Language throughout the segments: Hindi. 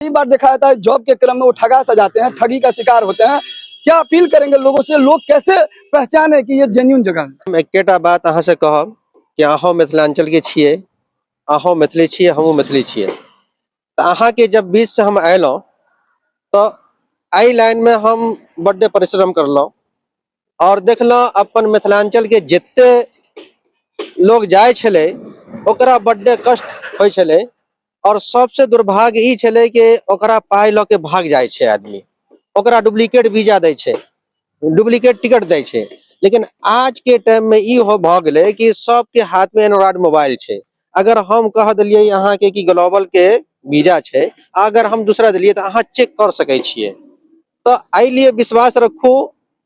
कई बार देखा जाता है जॉब के क्रम में वो ठगा सजाते हैं, ठगी का शिकार होते हैं। क्या अपील करेंगे लोगों से, लोग कैसे पहचाने कि ये जेन्युइन जगह है? हम एकेटा बात अहाँ से कहब कि अहों मिथिलांचल के छिए, अहों मैथिली छिए, हमहूँ मैथिली छिए। तो अहाँ के जब बीच से हम अयलहुँ तो एहि लाइन में हम बड्डे परिश्रम करलहुँ और देखलहुँ अपन मिथिलांचल के जते लोग जाय छले ओकरा बड्डे कष्ट होय छले और सबसे दुर्भाग्य ई छले कि ओकरा पाय लऽ के भाग जाय छे आदमी, ओकरा डुप्लीकेट वीजा दै छे, डुप्लीकेट टिकट दै छे। लेकिन आज के टाइम में ई हो भ गेले कि सबके हाथ में एंड्रॉइड मोबाइल छे। अगर हम कह दिलिए यहाँ के कि ग्लोबल के वीजा छे, अगर हम दूसरा दिलिए तो अहाँ चेक कर सकै छिए। तो एहि लिए विश्वास रखू,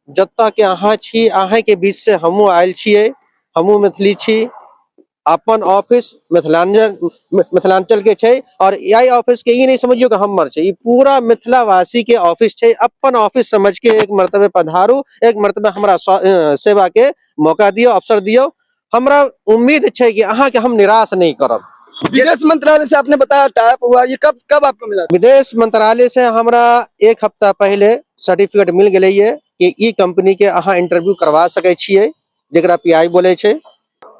जतऽ के अहाँ छी, अहाँ के बीच से हमहूँ आयल छिए, हमहूँ मैथिली छी। अपन ऑफिस मिथिलांचल के छे और यही ऑफिस के ई नहीं समझियो कि हमर छे, ई पूरा मिथिलावासी के ऑफिस छे। अपन ऑफिस समझ के एक मर्तबे पधारू, एक मर्तबे हमरा सेवा के मौका दियो, अवसर दियो। हमरा उम्मीद छे कि अहाँ के हम निराश नहीं करब। विदेश मंत्रालय से आपने बताया टाइप हुआ, ये कब कब आपको मिला? विदेश मंत्रालय से हमरा एक हफ्ता पहले सर्टिफिकेट मिल गए ये कि ई कंपनी के अहाँ इंटरव्यू करवा सकै छिए, जेकरा पीआई बोले छे।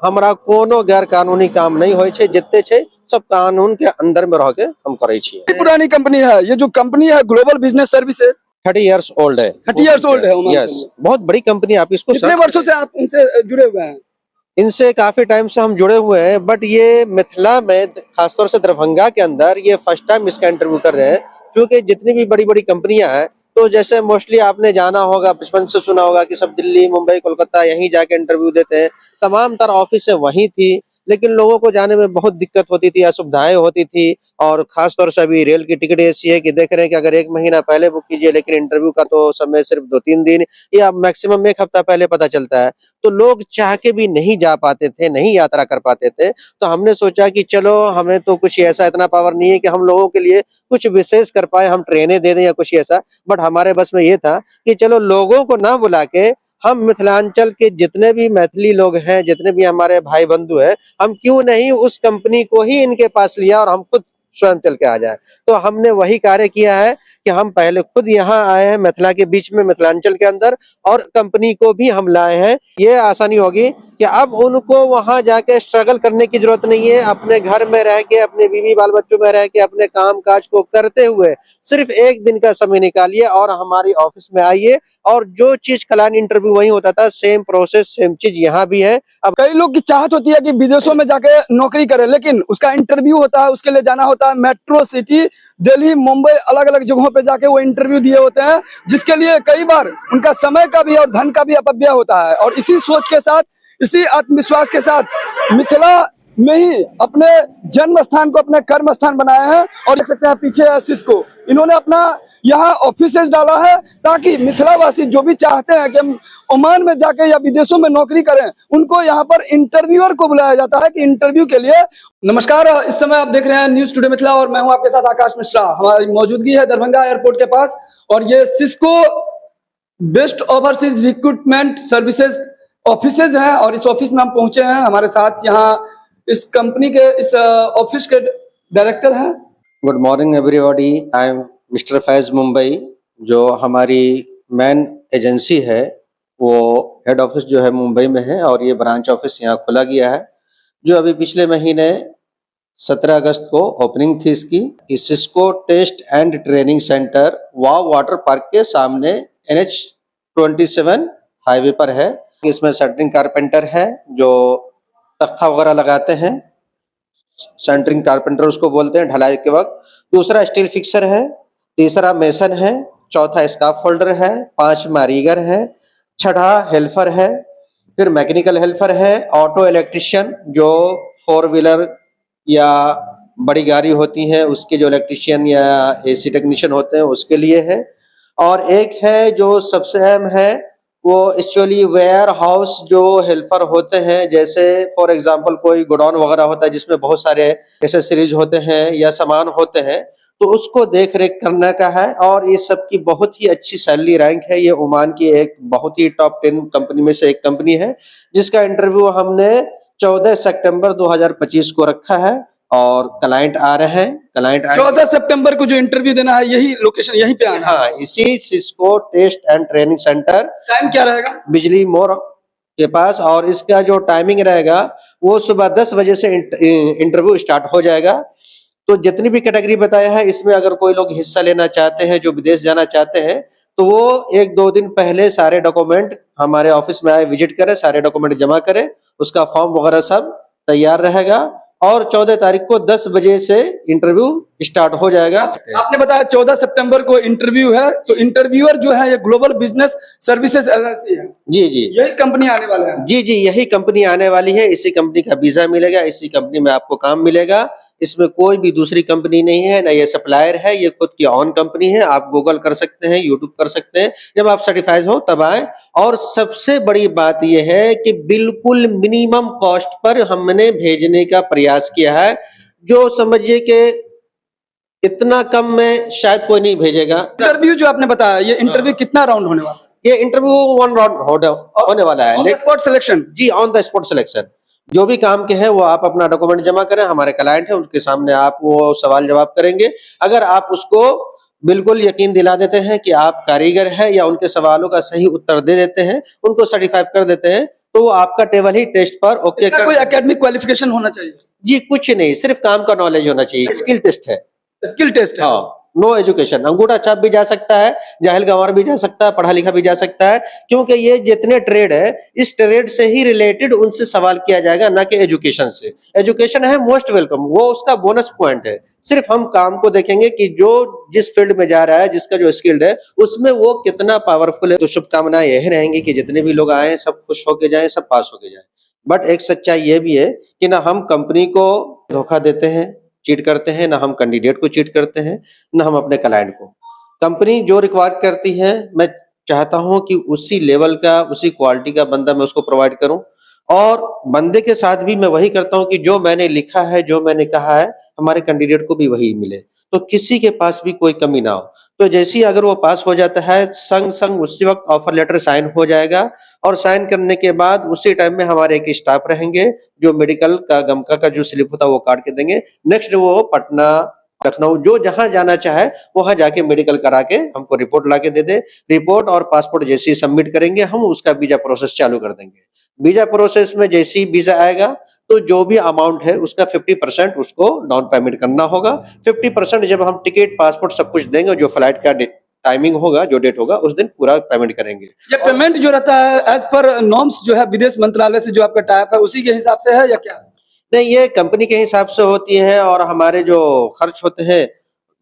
हमरा कोनो गैर कानूनी काम नहीं होय छे, जितने छे सब कानून के अंदर में रह के हम करे छिए। कितनी पुरानी कंपनी है ये जो कंपनी है global business services? 30 years old है। 30 इयर्स ओल्ड है। यस, बहुत बड़ी कंपनी। आप इसको कितने वर्षों से आप उनसे जुड़े हुए हैं? इनसे काफी टाइम से हम जुड़े हुए हैं, बट ये मिथिला में खासतौर से दरभंगा के अंदर ये फर्स्ट टाइम इसका इंटरव्यू कर रहे हैं। क्योंकि जितनी भी बड़ी बड़ी कंपनियां हैं, तो जैसे मोस्टली आपने जाना होगा, बचपन से सुना होगा कि सब दिल्ली, मुंबई, कोलकाता यहीं जाके इंटरव्यू देते हैं। तमाम तरह ऑफिस वहीं थी, लेकिन लोगों को जाने में बहुत दिक्कत होती थी, असुविधाएं होती थी। और खासतौर से अभी रेल की टिकट ऐसी है कि देख रहे हैं कि अगर 1 महीना पहले बुक कीजिए, लेकिन इंटरव्यू का तो समय सिर्फ 2-3 दिन या मैक्सिमम 1 हफ्ता पहले पता चलता है। तो लोग चाह के भी नहीं जा पाते थे, नहीं यात्रा कर पाते थे। तो हमने सोचा कि चलो, हमें तो कुछ ऐसा इतना पावर नहीं है कि हम लोगों के लिए कुछ विशेष कर पाए, हम ट्रेनें दे दें या कुछ ऐसा। बट हमारे बस में ये था कि चलो लोगों को ना बुला के हम मिथिलांचल के जितने भी मैथिली लोग हैं, जितने भी हमारे भाई बंधु हैं, हम क्यों नहीं उस कंपनी को ही इनके पास लिया और हम खुद स्वयं चल के आ जाए। तो हमने वही कार्य किया है कि हम पहले खुद यहाँ आए हैं मिथिला के बीच में, मिथिलांचल के अंदर, और कंपनी को भी हम लाए हैं। ये आसानी होगी कि अब उनको वहां जाके स्ट्रगल करने की जरूरत नहीं है। अपने घर में रह के, अपने बीवी बाल बच्चों में रह के, अपने काम काज को करते हुए सिर्फ 1 दिन का समय निकालिए और हमारी ऑफिस में आइए। और जो चीज कलान इंटरव्यू वहीं होता था, सेम प्रोसेस, सेम चीज यहाँ भी है। अब कई लोग की चाहत होती है कि विदेशों में जाके नौकरी करें, लेकिन उसका इंटरव्यू होता है, उसके लिए जाना होता है मेट्रो सिटी, दिल्ली, मुंबई, अलग अलग जगहों पे जाके वो इंटरव्यू दिए होते हैं, जिसके लिए कई बार उनका समय का भी और धन का भी अपव्यय होता है। और इसी सोच के साथ, इसी आत्मविश्वास के साथ मिथिला में ही अपने जन्म स्थान को अपने कर्म स्थान बनाया है। और देख सकते हैं पीछे सिस्को, इन्होंने अपना यहाँ ऑफिसेज डाला है ताकि मिथिलावासी जो भी चाहते हैं कि हम ओमान में जाके या विदेशों में नौकरी करें, उनको यहाँ पर इंटरव्यूअर को बुलाया जाता है कि इंटरव्यू के लिए। नमस्कार, इस समय आप देख रहे हैं न्यूज टुडे मिथिला और मैं हूं आपके साथ आकाश मिश्रा। हमारी मौजूदगी है दरभंगा एयरपोर्ट के पास और ये Cisco best overseas recruitment services offices हैं और इस ऑफिस में हम पहुंचे हैं। हमारे साथ यहाँ इस कंपनी के इस ऑफिस के डायरेक्टर हैं। Good morning everybody, I am mister Faiz Mumbai. जो हमारी मेन एजेंसी है वो हेड ऑफिस जो है मुंबई में है और ये ब्रांच ऑफिस यहाँ खोला गया है, जो अभी पिछले महीने 17 अगस्त को ओपनिंग थी इसकी। Cisco test and training centre wow water park के सामने NH-27 हाईवे पर है। इसमें सेंटरिंग कारपेंटर है जो तख्ता वगैरह लगाते हैं, सेंटरिंग कारपेंटर उसको बोलते हैं ढलाई के वक्त। दूसरा स्टील फिक्सर है, तीसरा मेसन है, चौथा स्काफ होल्डर है, 5वां रीगर है, छठा हेल्पर है, फिर मैकेनिकल हेल्पर है, ऑटो इलेक्ट्रिशियन जो 4 व्हीलर या बड़ी गाड़ी होती है उसके जो इलेक्ट्रिशियन या AC टेक्नीशियन होते हैं उसके लिए है। और एक है जो सबसे अहम है, वो एक्चुअली वेयर हाउस जो हेल्पर होते हैं, जैसे फॉर एग्जांपल कोई गोडाउन वगैरह होता है जिसमें बहुत सारे एसेसरीज होते हैं या सामान होते हैं, तो उसको देख रेख करने का है। और ये सब की बहुत ही अच्छी सैलरी रैंक है। ये ओमान की एक बहुत ही टॉप 10 कंपनी में से एक कंपनी है, जिसका इंटरव्यू हमने 14 सितंबर 2025 को रखा है। और क्लाइंट आ रहे हैं, क्लाइंट 14 सितंबर को जो इंटरव्यू देना है यही लोकेशन यहीं पे आना है। हाँ, इसी Cisco test and training centre time क्या रहेगा? बिजली मोड़ के पास, और इसका जो टाइमिंग रहेगा वो सुबह 10 बजे से इंटरव्यू स्टार्ट हो जाएगा। तो जितनी भी कैटेगरी बताया है इसमें अगर कोई लोग हिस्सा लेना चाहते हैं, जो विदेश जाना चाहते हैं, तो वो 1-2 दिन पहले सारे डॉक्यूमेंट हमारे ऑफिस में आए, विजिट करें, सारे डॉक्यूमेंट जमा करें, उसका फॉर्म वगैरह सब तैयार रहेगा और 14 तारीख को 10 बजे से इंटरव्यू स्टार्ट हो जाएगा। आपने बताया 14 सितंबर को इंटरव्यू है, तो इंटरव्यूअर जो है ये ग्लोबल बिजनेस सर्विसेज एलएलसी है, जी जी यही कंपनी आने वाला है। जी जी, यही कंपनी आने वाली है। इसी कंपनी का वीजा मिलेगा, इसी कंपनी में आपको काम मिलेगा। इसमें कोई भी दूसरी कंपनी नहीं है, ना ये सप्लायर है, ये खुद की ओन कंपनी है। आप गूगल कर सकते हैं, यूट्यूब कर सकते हैं, जब आप सर्टिफाइड हो तब आए। और सबसे बड़ी बात यह है कि बिल्कुल मिनिमम कॉस्ट पर हमने भेजने का प्रयास किया है, जो समझिए कि इतना कम में शायद कोई नहीं भेजेगा। इंटरव्यू जो आपने बताया, ये इंटरव्यू कितना राउंड होने वाला है? ये इंटरव्यू 1 राउंड होने वाला है। On the spot selection? जी, ऑन द स्पॉट सिलेक्शन। जो भी काम के हैं वो आप अपना डॉक्यूमेंट जमा करें, हमारे क्लाइंट है उनके सामने आप वो सवाल जवाब करेंगे। अगर आप उसको बिल्कुल यकीन दिला देते हैं कि आप कारीगर है या उनके सवालों का सही उत्तर दे देते हैं, उनको सर्टिफाइड कर देते हैं, तो वो आपका टेबल ही टेस्ट पर ओके इसका कर। कोई एकेडमिक क्वालिफिकेशन होना चाहिए? जी कुछ नहीं, सिर्फ काम का नॉलेज होना चाहिए। स्किल टेस्ट है। स्किल टेस्ट है? हाँ, नो एजुकेशन। अंगूठा छाप भी जा सकता है, जाहिल गंवार भी जा सकता है, पढ़ा लिखा भी जा सकता है, क्योंकि ये जितने ट्रेड है इस ट्रेड से ही रिलेटेड उनसे सवाल किया जाएगा, ना कि एजुकेशन से। एजुकेशन है मोस्ट वेलकम, वो उसका बोनस पॉइंट है। सिर्फ हम काम को देखेंगे कि जो जिस फील्ड में जा रहा है, जिसका जो स्किल्ड है उसमें वो कितना पावरफुल है। तो शुभकामनाएं यही रहेंगी कि जितने भी लोग आए सब खुश होके जाएं, सब पास होके जाएं। बट एक सच्चाई ये भी है कि ना हम कंपनी को धोखा देते हैं, चीट करते हैं, ना हम कैंडिडेट को चीट करते हैं, ना हम अपने क्लाइंट को। कंपनी जो रिक्वायर करती है, मैं चाहता हूं कि उसी लेवल का, उसी क्वालिटी का बंदा मैं उसको प्रोवाइड करूं, और बंदे के साथ भी मैं वही करता हूं कि जो मैंने लिखा है, जो मैंने कहा है, हमारे कैंडिडेट को भी वही मिले, तो किसी के पास भी कोई कमी ना हो। तो जैसे ही अगर वो पास हो जाता है, संग संग उसी वक्त ऑफर लेटर साइन हो जाएगा, और साइन करने के बाद उसी टाइम में हमारे एक स्टाफ रहेंगे जो मेडिकल का गमका का जो स्लिप होता है वो काट के देंगे। नेक्स्ट वो पटना, लखनऊ, जो जहां जाना चाहे वहां जाके मेडिकल करा के हमको रिपोर्ट ला के दे दे। रिपोर्ट और पासपोर्ट जैसे ही सबमिट करेंगे हम उसका वीजा प्रोसेस चालू कर देंगे। वीजा प्रोसेस में जैसे ही वीजा आएगा तो जो भी अमाउंट है उसका 50% उसको डाउन पेमेंट करना होगा। 50% जब हम टिकट, पासपोर्ट सब कुछ देंगे, जो फ्लाइट का टाइमिंग होगा, जो डेट होगा, उस दिन पूरा पेमेंट करेंगे। ये पेमेंट जो रहता है एज पर नॉर्म्स जो है विदेश मंत्रालय से जो आपका टाइप है उसी के हिसाब से है या क्या? नहीं, ये कंपनी के हिसाब से होती है, और हमारे जो खर्च होते हैं,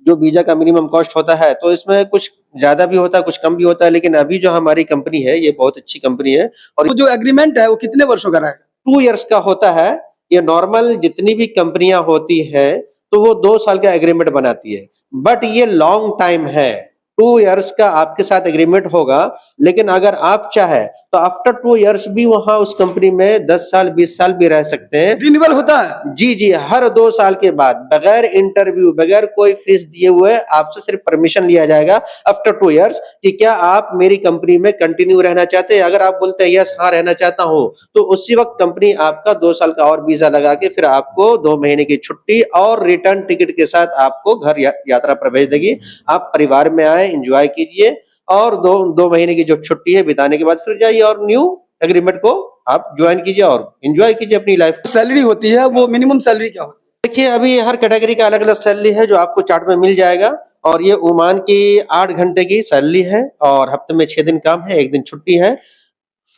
जो वीजा का मिनिमम कॉस्ट होता है, तो इसमें कुछ ज्यादा भी होता है, कुछ कम भी होता है। लेकिन अभी जो हमारी कंपनी है ये बहुत अच्छी कंपनी है, और वो जो एग्रीमेंट है वो कितने वर्षों का रहेगा? 2 इयर्स का होता है। ये नॉर्मल जितनी भी कंपनियां होती है तो वो 2 साल का एग्रीमेंट बनाती है, बट ये लॉन्ग टाइम है। 2 इयर्स का आपके साथ एग्रीमेंट होगा, लेकिन अगर आप चाहे तो आफ्टर 2 इयर्स भी वहां उस कंपनी में 10 साल 20 साल भी रह सकते हैं। रिन्यूअल होता है? जी जी, हर 2 साल के बाद बगैर इंटरव्यू, बगैर कोई फीस दिए हुए आपसे सिर्फ परमिशन लिया जाएगा आफ्टर 2 इयर्स कि क्या आप मेरी कंपनी में कंटिन्यू रहना चाहते हैं। अगर आप बोलते हैं यस, हाँ रहना चाहता हूं, तो उसी वक्त कंपनी आपका 2 साल का और वीजा लगा के फिर आपको 2 महीने की छुट्टी और रिटर्न टिकट के साथ आपको घर यात्रा पर भेज देगी। आप परिवार में आए, एंजॉय कीजिए, और 2 महीने की जो छुट्टी है बिताने के बाद फिर जाइए और न्यू एग्रीमेंट को आप ज्वाइन कीजिए और एंजॉय कीजिए अपनी लाइफ। सैलरी होती है वो मिनिमम सैलरी क्या होती देखिए, अभी हर कैटेगरी का अलग अलग सैलरी है जो आपको चार्ट में मिल जाएगा, और ये ओमान की 8 घंटे की सैलरी है, और हफ्ते में 6 दिन काम है, 1 दिन छुट्टी है।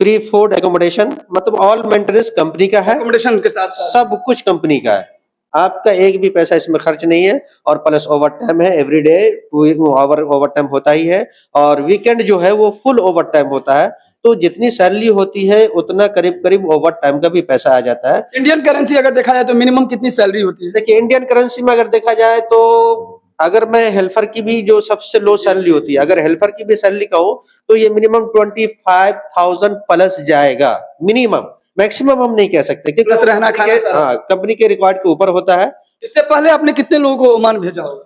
फ्री फूड, एकोमोडेशन, मतलब ऑल मेंटेनेंस कंपनी का है? है, अकोमोडेशन के साथ सब कुछ कंपनी का है। आपका एक भी पैसा इसमें खर्च नहीं है, और प्लस ओवर टाइम है, एवरीडे 2 आवर ओवर टाइम होता ही है, और वीकेंड जो है वो फुल ओवर टाइम होता है। तो जितनी सैलरी होती है उतना करीब करीब ओवर टाइम का भी पैसा आ जाता है। इंडियन करेंसी अगर देखा जाए तो मिनिमम कितनी सैलरी होती है? देखिए, इंडियन करेंसी में अगर देखा जाए तो अगर मैं हेल्पर की भी जो सबसे लो सैलरी होती है, अगर हेल्पर की भी सैलरी कहूँ तो ये मिनिमम 25,000 प्लस जाएगा। मिनिमम, मैक्सिमम हम नहीं कह सकते क्योंकि प्लस रहना खाना सारा। हाँ, कंपनी के रिकॉर्ड के ऊपर होता है। इससे पहले आपने कितने लोगों को ओमान भेजा होगा?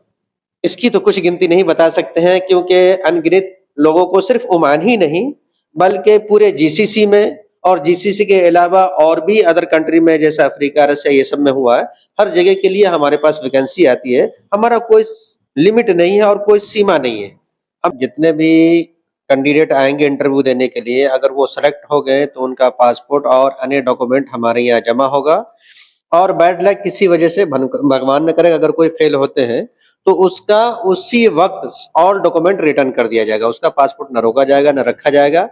इसकी तो कुछ गिनती नहीं बता सकते हैं, क्योंकि अनगिनत लोगों को सिर्फ ओमान ही नहीं बल्कि पूरे जीसीसी में और जीसीसी के अलावा और भी अदर कंट्री में जैसे अफ्रीका, रसिया, ये सब में हुआ है। हर जगह के लिए हमारे पास वैकेंसी आती है। हमारा कोई लिमिट नहीं है और कोई सीमा नहीं है। अब जितने भी कैंडिडेट आएंगे इंटरव्यू देने के लिए, अगर वो सेलेक्ट हो गए तो उनका पासपोर्ट और अन्य डॉक्यूमेंट हमारे यहाँ जमा होगा। और बैड लक किसी वजह से भगवान न करे अगर कोई फेल होते हैं तो उसका उसी वक्त ऑल डॉक्यूमेंट रिटर्न कर दिया जाएगा। उसका पासपोर्ट न रोका जाएगा न रखा जाएगा,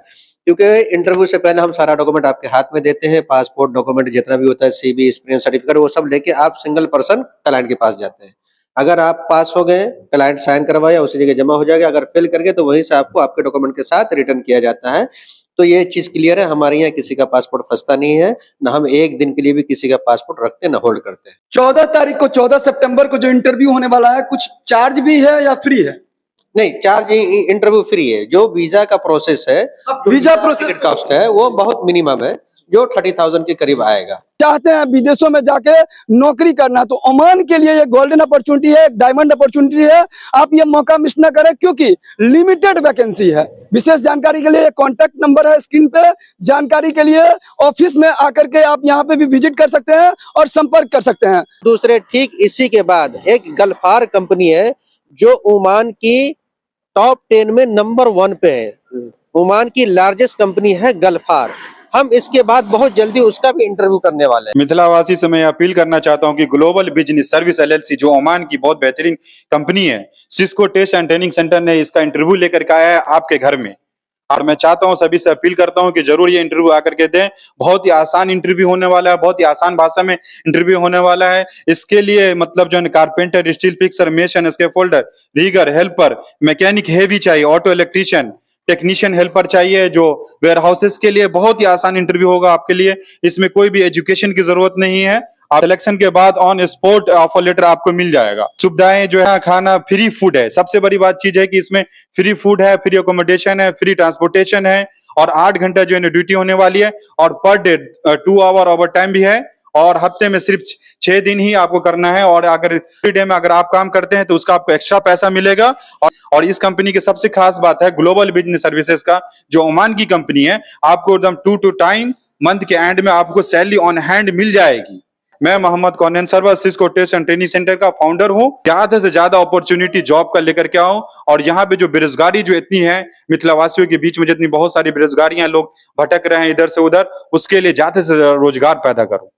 क्योंकि इंटरव्यू से पहले हम सारा डॉक्यूमेंट आपके हाथ में देते हैं। पासपोर्ट डॉक्यूमेंट जितना भी होता है, सीवी, एक्सपीरियंस सर्टिफिकेट, वो सब लेके आप सिंगल पर्सन क्लाइंट के पास जाते हैं। अगर आप पास हो गए, क्लाइंट साइन करवाया, उसी जगह जमा हो जाएगा। अगर फेल कर गए तो वहीं से आपको आपके डॉक्यूमेंट के साथ रिटर्न किया जाता है। तो ये चीज क्लियर है, हमारे यहाँ किसी का पासपोर्ट फंसता नहीं है, ना हम एक दिन के लिए भी किसी का पासपोर्ट रखते न होल्ड करते हैं। 14 तारीख को, 14 सितंबर को जो इंटरव्यू होने वाला है, कुछ चार्ज भी है या फ्री है? नहीं, चार्ज इंटरव्यू फ्री है। जो वीजा का प्रोसेस है, वीजा प्रोसेस टिकट कॉस्ट है, वो बहुत मिनिमम है, जो 30,000 के करीब आएगा। चाहते हैं विदेशों में जाके नौकरी करना, तो ओमान के लिए ये गोल्डन अपॉर्चुनिटी है, डायमंड अपॉर्चुनिटी है। आप ये मौका मिस ना करें, क्योंकि लिमिटेड वैकेंसी है। विशेष जानकारी के लिए कॉन्टैक्ट नंबर है स्क्रीन पे। जानकारी के लिए ऑफिस में आकर के आप यहाँ पे भी विजिट कर सकते हैं और संपर्क कर सकते हैं। दूसरे ठीक इसी के बाद एक गल्फार कंपनी है जो ओमान की टॉप 10 में नंबर 1 पे है। ओमान की लार्जेस्ट कंपनी है गल्फार। हम इसके बाद बहुत जल्दी उसका भी इंटरव्यू करने वाले हैं। मिथिलावासी से मैं अपील करना चाहता हूं कि ग्लोबल बिजनेस सर्विस एलएलसी जो ओमान की बहुत बेहतरीन कंपनी है, Cisco test and training centre ने इसका इंटरव्यू लेकर के आया है आपके घर में। और मैं चाहता हूं, सभी से अपील करता हूं कि जरूर ये इंटरव्यू आकर के दें। बहुत ही आसान इंटरव्यू होने वाला है, बहुत ही आसान भाषा में इंटरव्यू होने वाला है। इसके लिए मतलब जो है carpenter, steel fixer, mason, scaffolder, rigger, helper, mechanic heavy चाहिए, ऑटो इलेक्ट्रीशियन, टेक्नीशियन हेल्पर चाहिए, जो वेयर हाउसेस के लिए बहुत ही आसान इंटरव्यू होगा आपके लिए। इसमें कोई भी एजुकेशन की जरूरत नहीं है। आप सिलेक्शन के बाद ऑन स्पॉट ऑफर लेटर आपको मिल जाएगा। सुविधाएं जो है, खाना फ्री फूड है। सबसे बड़ी बात चीज है कि इसमें फ्री फूड है, फ्री अकोमोडेशन है, फ्री ट्रांसपोर्टेशन है, और 8 घंटा जो है ड्यूटी होने वाली है, और per day 2 our over time भी है, और हफ्ते में सिर्फ 6 दिन ही आपको करना है। और अगर फ्री डे में अगर आप काम करते हैं तो उसका आपको एक्स्ट्रा पैसा मिलेगा। और इस कंपनी की सबसे खास बात है ग्लोबल बिजनेस सर्विसेज का, जो ओमान की कंपनी है, आपको एकदम 2 to टाइम मंथ के एंड में आपको सैलरी ऑन हैंड मिल जाएगी। मैं Mohammad Kaunain Sarwar, Cisco test and training centre का फाउंडर हूं। ज्यादा से ज्यादा अपॉर्चुनिटी जॉब का लेकर के आओ। और यहाँ पे जो बेरोजगारी जो इतनी है, मिथिलावासियों के बीच में जितनी बहुत सारी बेरोजगारियां, लोग भटक रहे हैं इधर से उधर, उसके लिए ज्यादा से ज्यादा रोजगार पैदा करो।